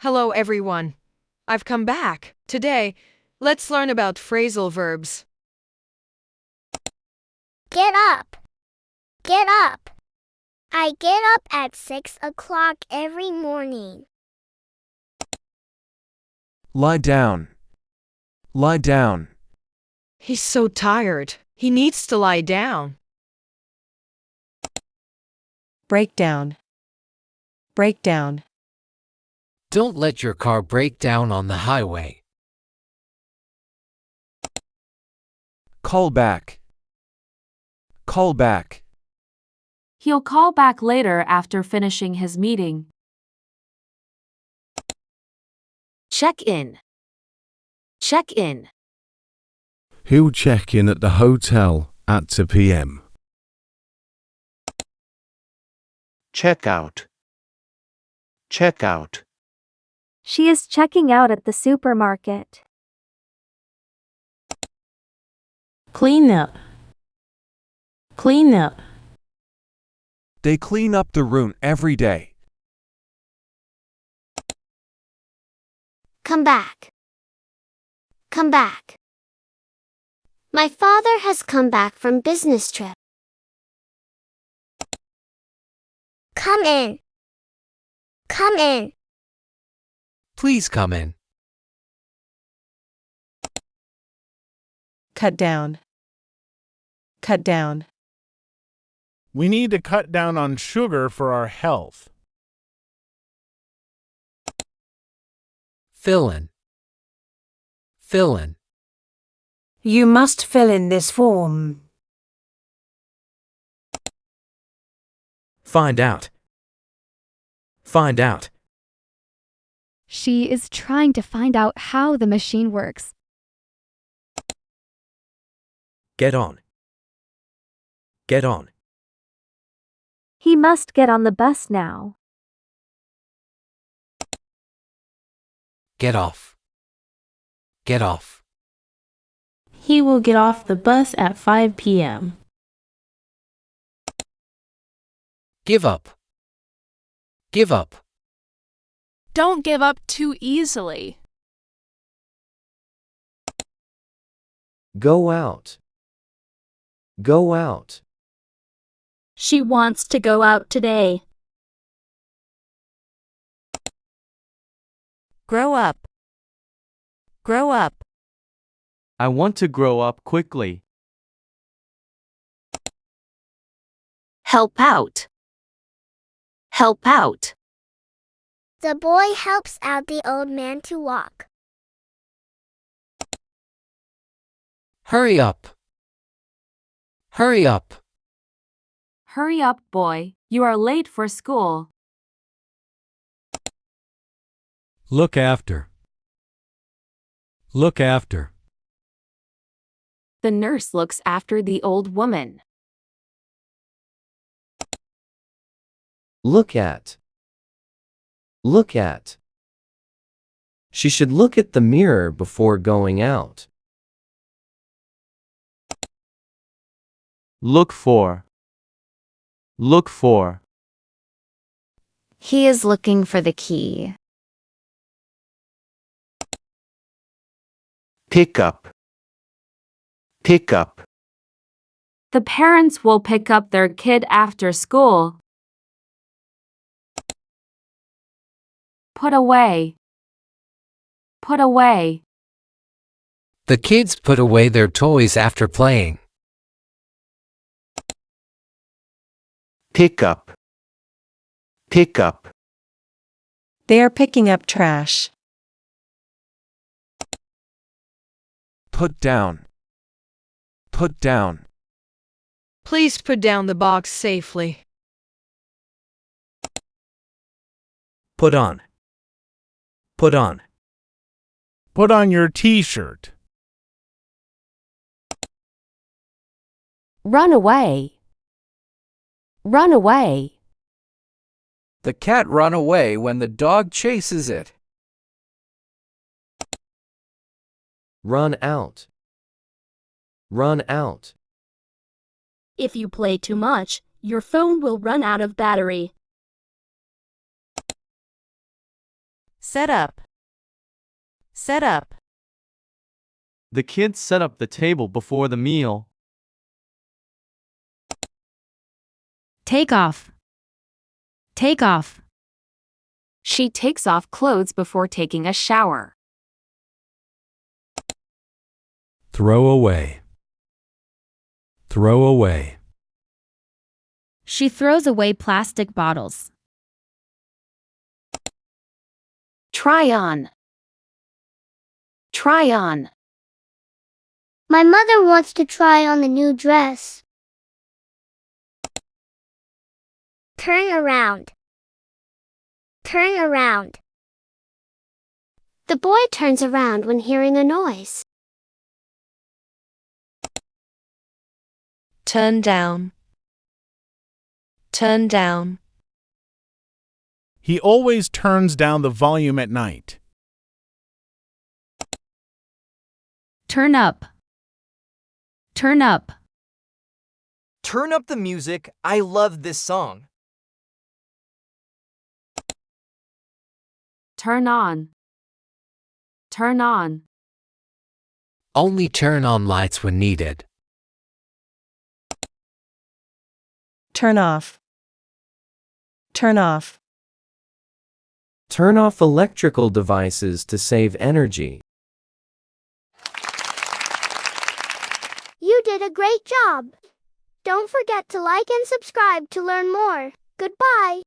Hello everyone. I've come back. Today, let's learn about phrasal verbs. Get up. Get up. I get up at 6 o'clock every morning. Lie down. Lie down. He's so tired. He needs to lie down. Break down. Break down. Don't let your car break down on the highway. Call back. Call back. He'll call back later after finishing his meeting. Check in. Check in. He'll check in at the hotel at 2 p.m. Check out. Check out. She is checking out at the supermarket. Clean up. Clean up. They clean up the room every day. Come back. Come back. My father has come back from business trip. Come in. Come in. Please come in. Cut down. Cut down. We need to cut down on sugar for our health. Fill in. Fill in. You must fill in this form. Find out. Find out. She is trying to find out how the machine works. Get on. Get on. He must get on the bus now. Get off. Get off. He will get off the bus at 5 p.m. Give up. Give up. Don't give up too easily. Go out. Go out. She wants to go out today. Grow up. Grow up. I want to grow up quickly. Help out. Help out. The boy helps out the old man to walk. Hurry up. Hurry up. Hurry up, boy. You are late for school. Look after. Look after. The nurse looks after the old woman. Look at. Look at. She should look at the mirror before going out. Look for. Look for. He is looking for the key. Pick up. Pick up. The parents will pick up their kid after school. Put away. Put away. The kids put away their toys after playing. Pick up. Pick up. They are picking up trash. Put down. Put down. Please put down the box safely. Put on. Put on. Put on your t-shirt. Run away. Run away. The cat run away when the dog chases it. Run out. Run out. If you play too much, your phone will run out of battery. Set up. Set up. The kids set up the table before the meal. Take off. Take off. She takes off clothes before taking a shower. Throw away. Throw away. She throws away plastic bottles. Try on. Try on. My mother wants to try on the new dress. Turn around. Turn around. The boy turns around when hearing a noise. Turn down. Turn down. He always turns down the volume at night. Turn up. Turn up. Turn up the music. I love this song. Turn on. Turn on. Only turn on lights when needed. Turn off. Turn off. Turn off electrical devices to save energy. You did a great job. Don't forget to like and subscribe to learn more. Goodbye.